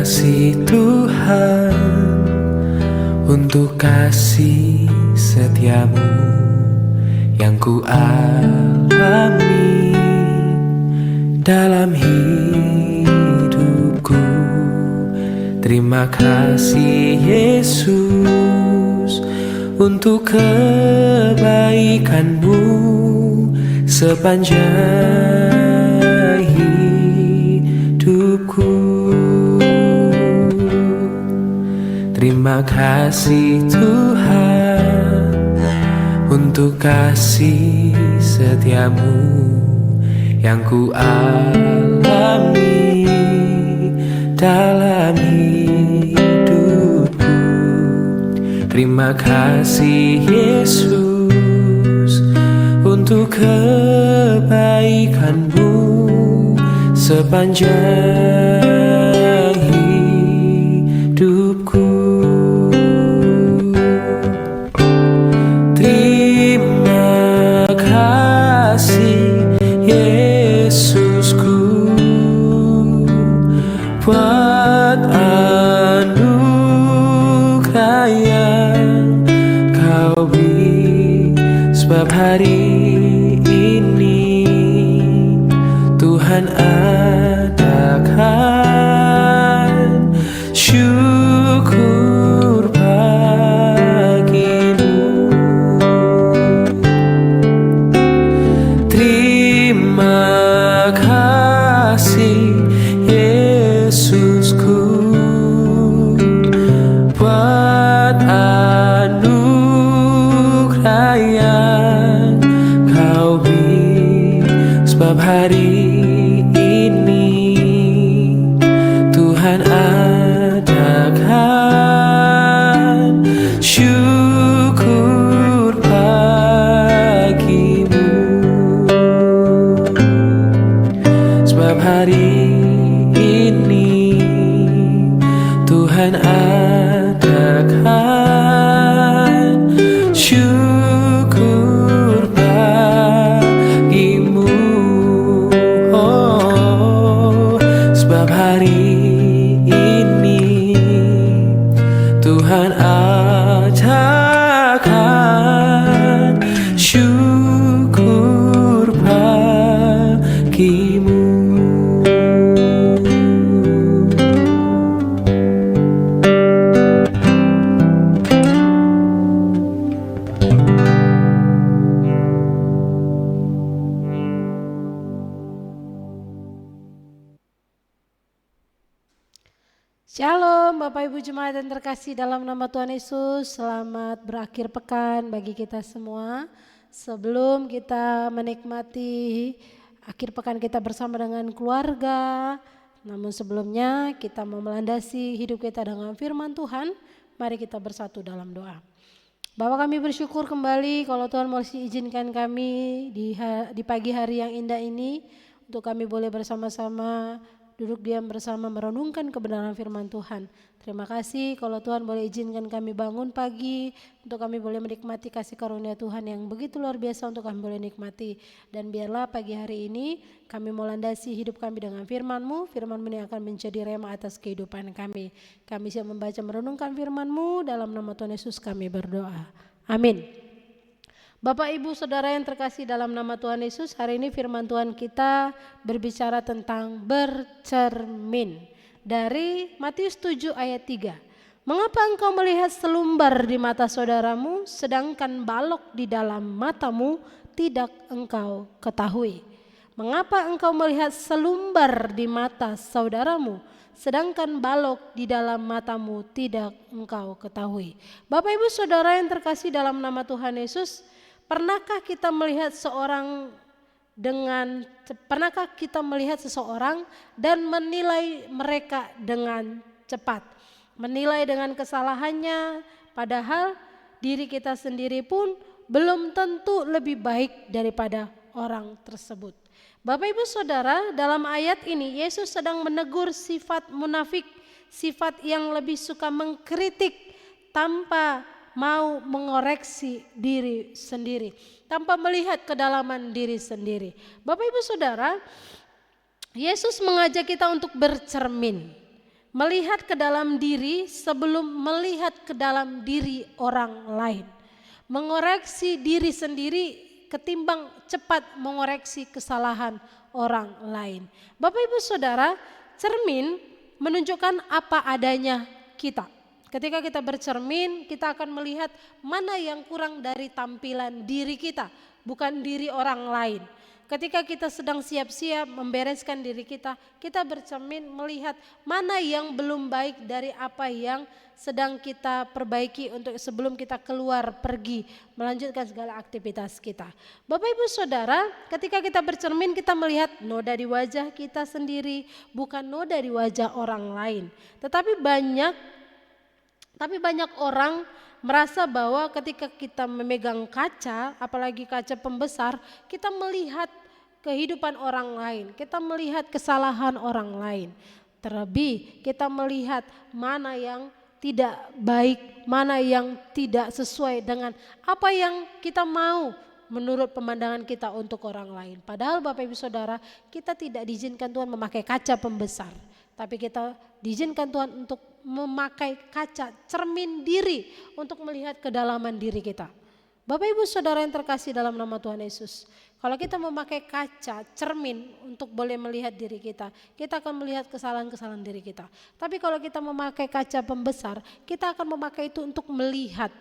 kasih Tuhan untuk kasih setiamu yang ku alami dalam hidupku. Terima kasih Yesus untuk kebaikanmu sepanjang hidupku. Terima kasih Tuhan untuk kasih setiamu yang ku alami dalam hidupku. Terima kasih Yesus untuk kebaikanmu sepanjang hidupku. Terima kasih Yesusku buat anugerah yang kau beri, sebab hari ini Tuhan adakan syukur bagimu. Terima kasih Yesusku buat anugerah yang kau beri, sebab hari ini Tuhan adakan syukur bagimu, sebab hari ini Tuhan adakan syukur bagimu. Oh, sebab hari ini Tuhan adakan syukur bagimu. Shalom Bapak Ibu Jemaat yang terkasih dalam nama Tuhan Yesus. Selamat berakhir pekan bagi kita semua. Sebelum kita menikmati akhir pekan kita bersama dengan keluarga, namun sebelumnya kita mau melandasi hidup kita dengan firman Tuhan. Mari kita bersatu dalam doa. Bapak, kami bersyukur kembali kalau Tuhan masih izinkan kami di pagi hari yang indah ini untuk kami boleh bersama-sama duduk diam bersama merenungkan kebenaran firman Tuhan. Terima kasih kalau Tuhan boleh izinkan kami bangun pagi untuk kami boleh menikmati kasih karunia Tuhan yang begitu luar biasa untuk kami boleh nikmati. Dan biarlah pagi hari ini kami melandasi hidup kami dengan firman-Mu. Firman-Mu yang akan menjadi rema atas kehidupan kami. Kami siap membaca merenungkan firman-Mu, dalam nama Tuhan Yesus kami berdoa. Amin. Bapak, Ibu, Saudara yang terkasih dalam nama Tuhan Yesus, hari ini firman Tuhan kita berbicara tentang bercermin. Dari Matius 7 ayat 3. Mengapa engkau melihat selumbar di mata saudaramu, sedangkan balok di dalam matamu tidak engkau ketahui? Mengapa engkau melihat selumbar di mata saudaramu, sedangkan balok di dalam matamu tidak engkau ketahui? Bapak, Ibu, Saudara yang terkasih dalam nama Tuhan Yesus, pernahkah kita melihat seseorang dan menilai mereka dengan cepat, menilai dengan kesalahannya, padahal diri kita sendiri pun belum tentu lebih baik daripada orang tersebut. Bapak, Ibu, Saudara, dalam ayat ini Yesus sedang menegur sifat munafik, sifat yang lebih suka mengkritik tanpa mau mengoreksi diri sendiri, tanpa melihat kedalaman diri sendiri. Bapak, Ibu, Saudara, Yesus mengajak kita untuk bercermin. Melihat ke dalam diri sebelum melihat ke dalam diri orang lain. Mengoreksi diri sendiri ketimbang cepat mengoreksi kesalahan orang lain. Bapak Ibu Saudara, cermin menunjukkan apa adanya kita. Ketika kita bercermin, kita akan melihat mana yang kurang dari tampilan diri kita, bukan diri orang lain. Ketika kita sedang siap-siap membereskan diri kita, kita bercermin melihat mana yang belum baik dari apa yang sedang kita perbaiki untuk sebelum kita keluar pergi melanjutkan segala aktivitas kita. Bapak Ibu Saudara, ketika kita bercermin kita melihat noda di wajah kita sendiri, bukan noda di wajah orang lain. Tetapi banyak orang merasa bahwa ketika kita memegang kaca, apalagi kaca pembesar, kita melihat kehidupan orang lain, kita melihat kesalahan orang lain. Terlebih kita melihat mana yang tidak baik, mana yang tidak sesuai dengan apa yang kita mau menurut pemandangan kita untuk orang lain. Padahal Bapak Ibu Saudara, kita tidak diizinkan Tuhan memakai kaca pembesar, tapi kita diizinkan Tuhan untuk memakai kaca cermin diri untuk melihat kedalaman diri kita. Bapak Ibu Saudara yang terkasih dalam nama Tuhan Yesus, kalau kita memakai kaca cermin untuk boleh melihat diri kita akan melihat kesalahan-kesalahan diri kita. Tapi kalau kita memakai kaca pembesar, kita akan memakai itu untuk melihat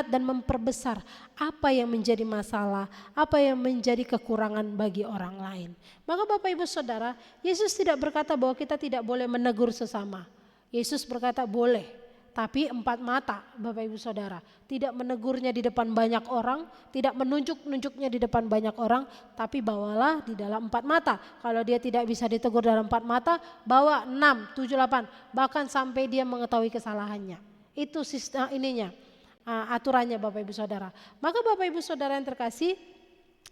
dan memperbesar apa yang menjadi masalah, apa yang menjadi kekurangan bagi orang lain. Maka Bapak Ibu Saudara, Yesus tidak berkata bahwa kita tidak boleh menegur sesama. Yesus berkata boleh. Tapi 4 mata Bapak Ibu Saudara, tidak menegurnya di depan banyak orang, tidak menunjuk-nunjuknya di depan banyak orang, tapi bawalah di dalam 4 mata. Kalau dia tidak bisa ditegur dalam 4 mata, bawa 6, 7, 8, bahkan sampai dia mengetahui kesalahannya. Itu sistem aturannya Bapak Ibu Saudara. Maka Bapak Ibu Saudara yang terkasih,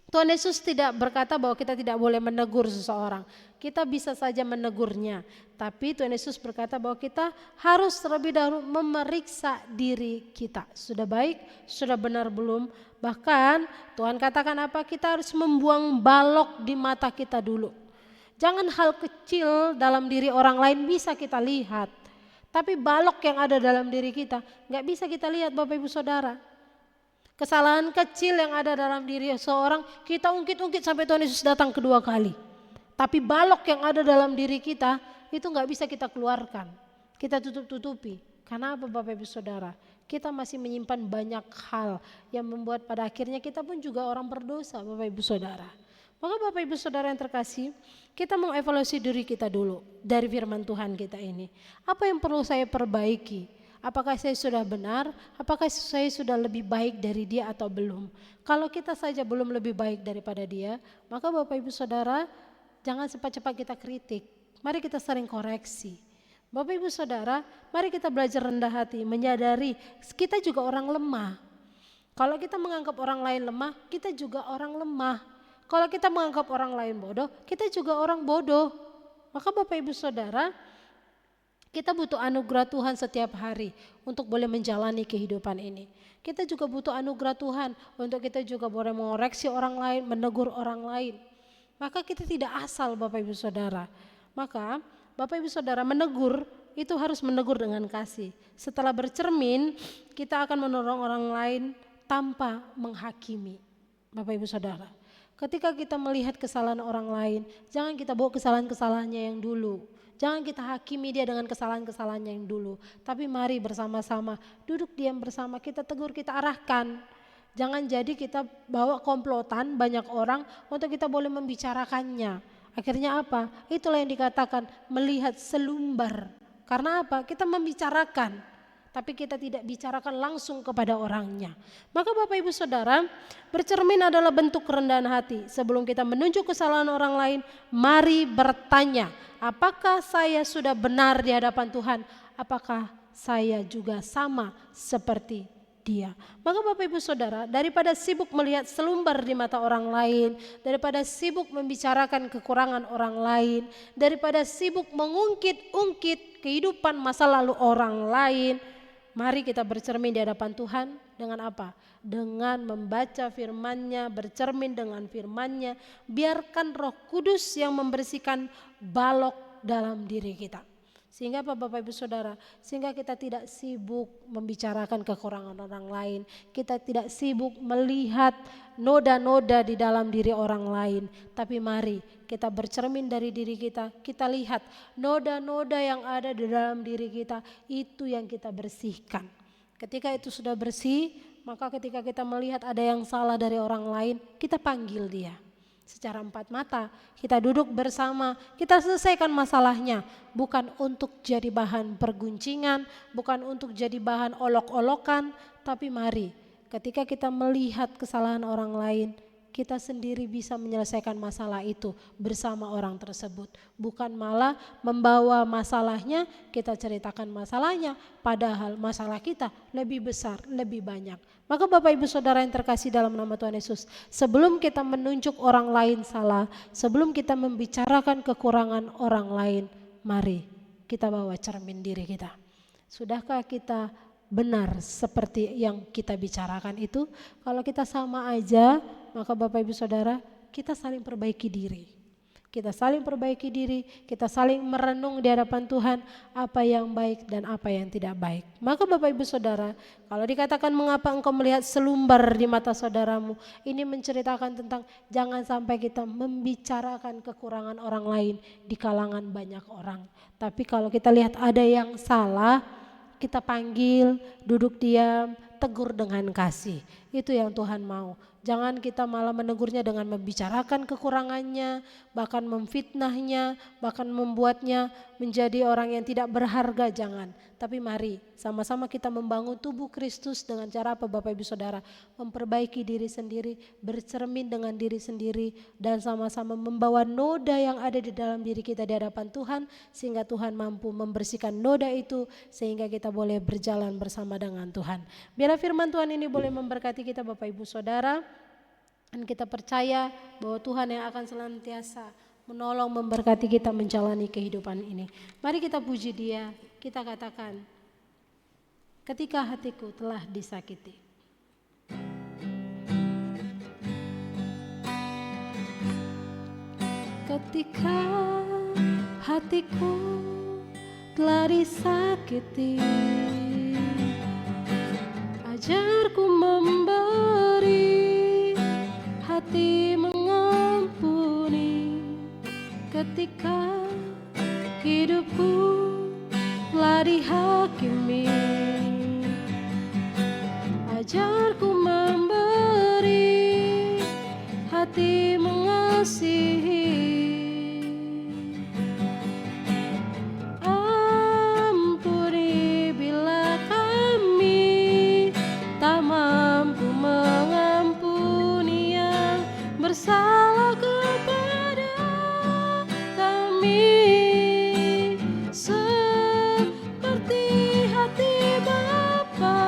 Tuhan Yesus tidak berkata bahwa kita tidak boleh menegur seseorang. Kita bisa saja menegurnya. Tapi Tuhan Yesus berkata bahwa kita harus terlebih dahulu memeriksa diri kita. Sudah baik, sudah benar belum? Bahkan Tuhan katakan apa? Kita harus membuang balok di mata kita dulu. Jangan hal kecil dalam diri orang lain bisa kita lihat. Tapi balok yang ada dalam diri kita gak bisa kita lihat Bapak Ibu Saudara. Kesalahan kecil yang ada dalam diri seorang kita ungkit-ungkit sampai Tuhan Yesus datang kedua kali. Tapi balok yang ada dalam diri kita itu gak bisa kita keluarkan. Kita tutup-tutupi. Karena apa Bapak Ibu Saudara? Kita masih menyimpan banyak hal yang membuat pada akhirnya kita pun juga orang berdosa Bapak Ibu Saudara. Maka Bapak Ibu Saudara yang terkasih, kita mau evaluasi diri kita dulu dari firman Tuhan kita ini. Apa yang perlu saya perbaiki? Apakah saya sudah benar? Apakah saya sudah lebih baik dari dia atau belum? Kalau kita saja belum lebih baik daripada dia, maka Bapak Ibu Saudara jangan cepat-cepat kita kritik. Mari kita sering koreksi. Bapak Ibu Saudara, mari kita belajar rendah hati, menyadari kita juga orang lemah. Kalau kita menganggap orang lain lemah, kita juga orang lemah. Kalau kita menganggap orang lain bodoh, kita juga orang bodoh. Maka Bapak Ibu Saudara, kita butuh anugerah Tuhan setiap hari untuk boleh menjalani kehidupan ini. Kita juga butuh anugerah Tuhan untuk kita juga boleh mengoreksi orang lain, menegur orang lain. Maka kita tidak asal Bapak Ibu Saudara. Maka Bapak Ibu Saudara menegur itu harus menegur dengan kasih. Setelah bercermin, kita akan menolong orang lain tanpa menghakimi. Bapak Ibu Saudara, ketika kita melihat kesalahan orang lain, jangan kita bawa kesalahan-kesalahannya yang dulu. Jangan kita hakimi dia dengan kesalahan-kesalahannya yang dulu. Tapi mari bersama-sama, duduk diam bersama, kita tegur, kita arahkan. Jangan jadi kita bawa komplotan banyak orang untuk kita boleh membicarakannya. Akhirnya apa? Itulah yang dikatakan melihat selumbar. Karena apa? Kita membicarakan, tapi kita tidak bicarakan langsung kepada orangnya. Maka Bapak Ibu Saudara, bercermin adalah bentuk kerendahan hati. Sebelum kita menunjuk kesalahan orang lain, mari bertanya, apakah saya sudah benar di hadapan Tuhan? Apakah saya juga sama seperti dia? Maka Bapak Ibu Saudara, daripada sibuk melihat selumbar di mata orang lain, daripada sibuk membicarakan kekurangan orang lain, daripada sibuk mengungkit-ungkit kehidupan masa lalu orang lain, mari kita bercermin di hadapan Tuhan dengan apa? Dengan membaca firman-Nya, bercermin dengan firman-Nya. Biarkan Roh Kudus yang membersihkan balok dalam diri kita. Sehingga apa Bapak Ibu Saudara? Sehingga kita tidak sibuk membicarakan kekurangan orang lain. Kita tidak sibuk melihat noda-noda di dalam diri orang lain. Tapi mari kita bercermin dari diri kita. Kita lihat noda-noda yang ada di dalam diri kita, itu yang kita bersihkan. Ketika itu sudah bersih, maka ketika kita melihat ada yang salah dari orang lain, kita panggil dia. Secara empat mata, kita duduk bersama, kita selesaikan masalahnya. Bukan untuk jadi bahan perguncingan, bukan untuk jadi bahan olok-olokan, tapi mari ketika kita melihat kesalahan orang lain, kita sendiri bisa menyelesaikan masalah itu bersama orang tersebut. Bukan malah membawa masalahnya, kita ceritakan masalahnya, padahal masalah kita lebih besar, lebih banyak. Maka Bapak Ibu Saudara yang terkasih dalam nama Tuhan Yesus, sebelum kita menunjuk orang lain salah, sebelum kita membicarakan kekurangan orang lain, mari kita bawa cermin diri kita. Sudahkah kita benar seperti yang kita bicarakan itu? Kalau kita sama aja, maka Bapak Ibu Saudara, kita saling perbaiki diri. Kita saling perbaiki diri, kita saling merenung di hadapan Tuhan apa yang baik dan apa yang tidak baik. Maka Bapak Ibu Saudara, kalau dikatakan mengapa engkau melihat selumbar di mata saudaramu, ini menceritakan tentang jangan sampai kita membicarakan kekurangan orang lain di kalangan banyak orang. Tapi kalau kita lihat ada yang salah, kita panggil, duduk diam, tegur dengan kasih. Itu yang Tuhan mau. Jangan kita malah menegurnya dengan membicarakan kekurangannya, bahkan memfitnahnya, bahkan membuatnya menjadi orang yang tidak berharga, jangan. Tapi mari sama-sama kita membangun tubuh Kristus dengan cara apa Bapak Ibu Saudara? Memperbaiki diri sendiri, bercermin dengan diri sendiri, dan sama-sama membawa noda yang ada di dalam diri kita di hadapan Tuhan, sehingga Tuhan mampu membersihkan noda itu, sehingga kita boleh berjalan bersama dengan Tuhan. Biarlah firman Tuhan ini boleh memberkati kita Bapak Ibu Saudara, dan kita percaya bahwa Tuhan yang akan senantiasa menolong memberkati kita menjalani kehidupan ini. Mari kita puji Dia, kita katakan, ketika hatiku telah disakiti. Ketika hatiku telah disakiti, ajarku memberi, hati mengampuni. Ketika hidupku telah dihakimi, ajarku memberi, hati mengasihi. Ampuni bila kami tak mampu mengampuni yang bersalah kepada kami, seperti hati Bapa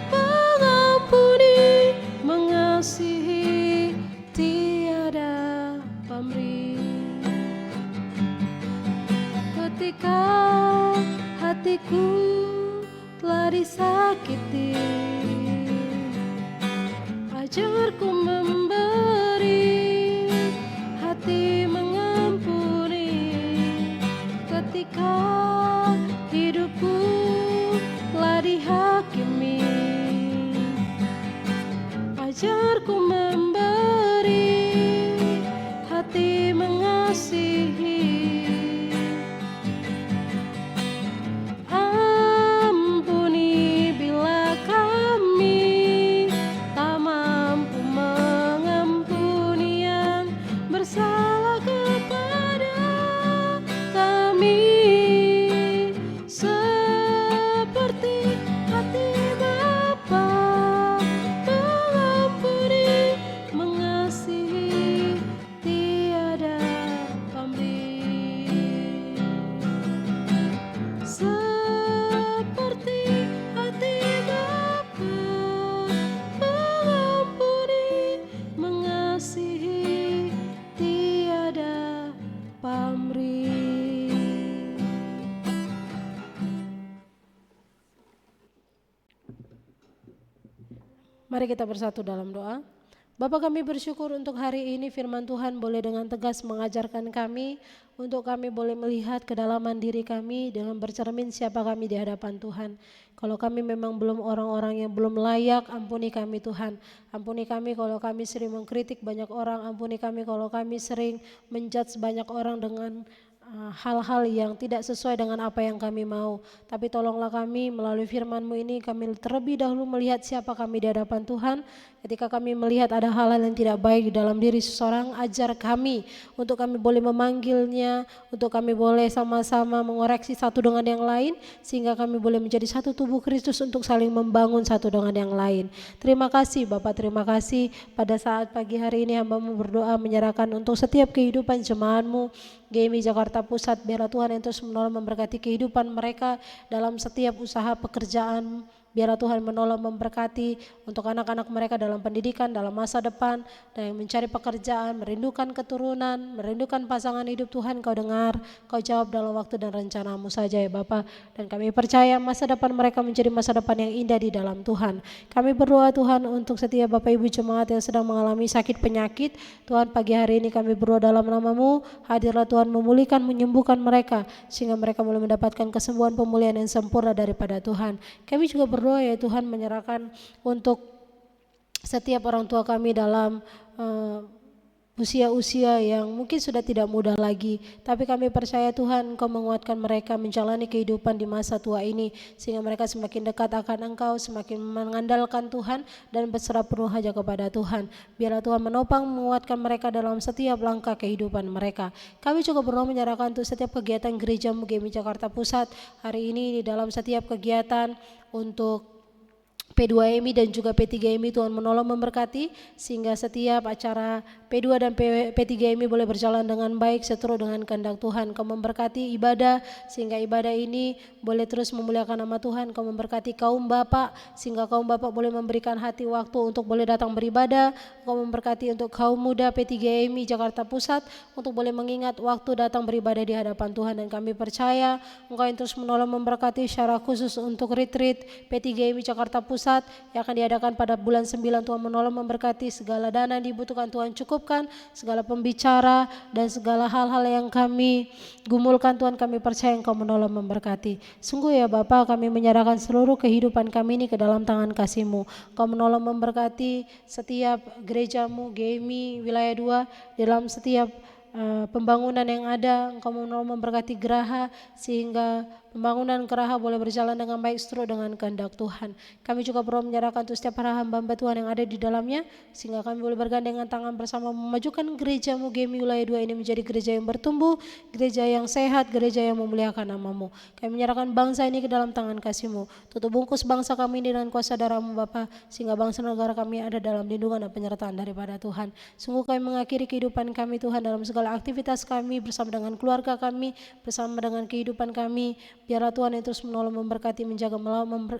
mengampuni, mengasihi, tiada pamrih. Ketika hatiku telah disakiti, ajarku memberi, hati mengampuni. Ketika hidupku telah dihakimi, ajarku memberi, hati mengasihi. Ampuni bila kami tak mampu mengampuni yang bersalah kepada kami, seperti hati Bapa mengampuni, mengasihi, tiada pamrih. Seperti hati Bapa mengampuni, mengasihi, tiada pamrih. Mari kita bersatu dalam doa. Bapa, kami bersyukur untuk hari ini firman Tuhan boleh dengan tegas mengajarkan kami, untuk kami boleh melihat kedalaman diri kami dengan bercermin siapa kami di hadapan Tuhan. Kalau kami memang belum orang-orang yang belum layak, ampuni kami Tuhan. Ampuni kami kalau kami sering mengkritik banyak orang, ampuni kami kalau kami sering menjudge banyak orang dengan hal-hal yang tidak sesuai dengan apa yang kami mau. Tapi tolonglah kami melalui firman-Mu ini, kami terlebih dahulu melihat siapa kami di hadapan Tuhan. Ketika kami melihat ada hal-hal yang tidak baik di dalam diri seseorang, ajar kami untuk kami boleh memanggilnya, untuk kami boleh sama-sama mengoreksi satu dengan yang lain, sehingga kami boleh menjadi satu tubuh Kristus untuk saling membangun satu dengan yang lain. Terima kasih Bapak, terima kasih pada saat pagi hari ini hamba-Mu berdoa menyerahkan untuk setiap kehidupan jemaat-Mu GMI Jakarta Pusat. Biarlah Tuhan yang terus menolong memberkati kehidupan mereka dalam setiap usaha pekerjaan. Biarlah Tuhan menolong memberkati untuk anak-anak mereka dalam pendidikan, dalam masa depan, dan yang mencari pekerjaan, merindukan keturunan, merindukan pasangan hidup. Tuhan Kau dengar, Kau jawab dalam waktu dan rencana-Mu saja ya Bapa. Dan kami percaya masa depan mereka menjadi masa depan yang indah di dalam Tuhan. Kami berdoa Tuhan untuk setiap Bapak Ibu jemaat yang sedang mengalami sakit penyakit. Tuhan, pagi hari ini kami berdoa dalam nama-Mu, hadirlah Tuhan memulihkan, menyembuhkan mereka, sehingga mereka boleh mendapatkan kesembuhan, pemulihan yang sempurna daripada Tuhan. Kami juga berdoa ya Tuhan menyerahkan untuk setiap orang tua kami dalam usia-usia yang mungkin sudah tidak muda lagi, tapi kami percaya Tuhan Engkau menguatkan mereka menjalani kehidupan di masa tua ini, sehingga mereka semakin dekat akan Engkau, semakin mengandalkan Tuhan dan berserah penuh hanya kepada Tuhan. Biarlah Tuhan menopang, menguatkan mereka dalam setiap langkah kehidupan mereka. Kami juga berdoa menyerahkan untuk setiap kegiatan gereja-Mu GMI Jakarta Pusat hari ini, di dalam setiap kegiatan untuk P2MI dan juga P3MI. Tuhan menolong memberkati sehingga setiap acara P2 dan P3MI boleh berjalan dengan baik seturut dengan kehendak Tuhan. Kau memberkati ibadah sehingga ibadah ini boleh terus memuliakan nama Tuhan. Kau memberkati kaum bapak sehingga kaum bapak boleh memberikan hati waktu untuk boleh datang beribadah. Kau memberkati untuk kaum muda P3MI Jakarta Pusat untuk boleh mengingat waktu datang beribadah di hadapan Tuhan. Dan kami percaya Engkau yang terus menolong memberkati secara khusus untuk retreat P3MI Jakarta Pusat yang akan diadakan pada bulan 9. Tuhan menolong memberkati segala dana yang dibutuhkan, Tuhan cukupkan segala pembicara dan segala hal-hal yang kami gumulkan. Tuhan, kami percaya Engkau menolong memberkati. Sungguh ya Bapa, kami menyerahkan seluruh kehidupan kami ini ke dalam tangan kasih-Mu. Engkau menolong memberkati setiap gereja-Mu GMI wilayah 2 dalam setiap pembangunan yang ada. Engkau menolong memberkati geraha sehingga pembangunan geraha boleh berjalan dengan baik seturut dengan kehendak Tuhan. Kami juga perlu menyerahkan untuk setiap para hamba-hamba Tuhan yang ada di dalamnya, sehingga kami boleh bergandengan tangan bersama memajukan gereja-Mu GMI wilayah 2 ini menjadi gereja yang bertumbuh, gereja yang sehat, gereja yang memuliakan nama-Mu. Kami menyerahkan bangsa ini ke dalam tangan kasih-Mu. Tutup bungkus bangsa kami ini dengan kuasa darah-Mu Bapa, sehingga bangsa negara kami ada dalam lindungan dan penyertaan daripada Tuhan. Sungguh kami mengakhiri kehidupan kami Tuhan dalam segala aktivitas kami bersama dengan keluarga kami, bersama dengan kehidupan kami. Biarlah Tuhan yang terus menolong memberkati, menjaga,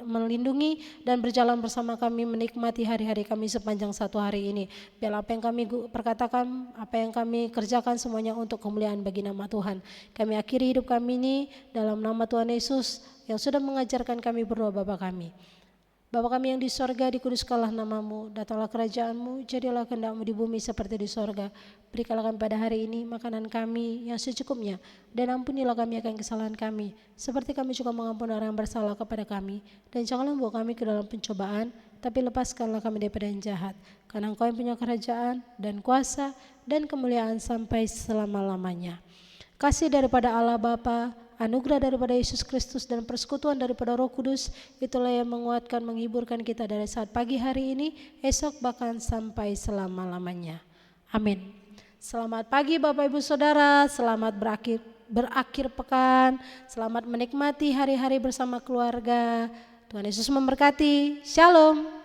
melindungi dan berjalan bersama kami menikmati hari-hari kami sepanjang satu hari ini. Biarlah apa yang kami perkatakan, apa yang kami kerjakan semuanya untuk kemuliaan bagi nama Tuhan. Kami akhiri hidup kami ini dalam nama Tuhan Yesus yang sudah mengajarkan kami berdoa Bapa kami. Bapa kami yang di sorga, dikuduskanlah nama-Mu, datanglah kerajaan-Mu, jadilah kehendak-Mu di bumi seperti di sorga. Berikanlah kami pada hari ini makanan kami yang secukupnya, dan ampunilah kami akan kesalahan kami, seperti kami juga mengampuni orang yang bersalah kepada kami. Dan janganlah membawa kami ke dalam pencobaan, tapi lepaskanlah kami daripada yang jahat. Karena Engkau yang punya kerajaan dan kuasa dan kemuliaan sampai selama-lamanya. Kasih daripada Allah Bapa, anugerah daripada Yesus Kristus dan persekutuan daripada Roh Kudus, itulah yang menguatkan, menghiburkan kita dari saat pagi hari ini, esok bahkan sampai selama-lamanya. Amin. Selamat pagi Bapak Ibu Saudara, selamat berakhir pekan, selamat menikmati hari-hari bersama keluarga. Tuhan Yesus memberkati. Shalom.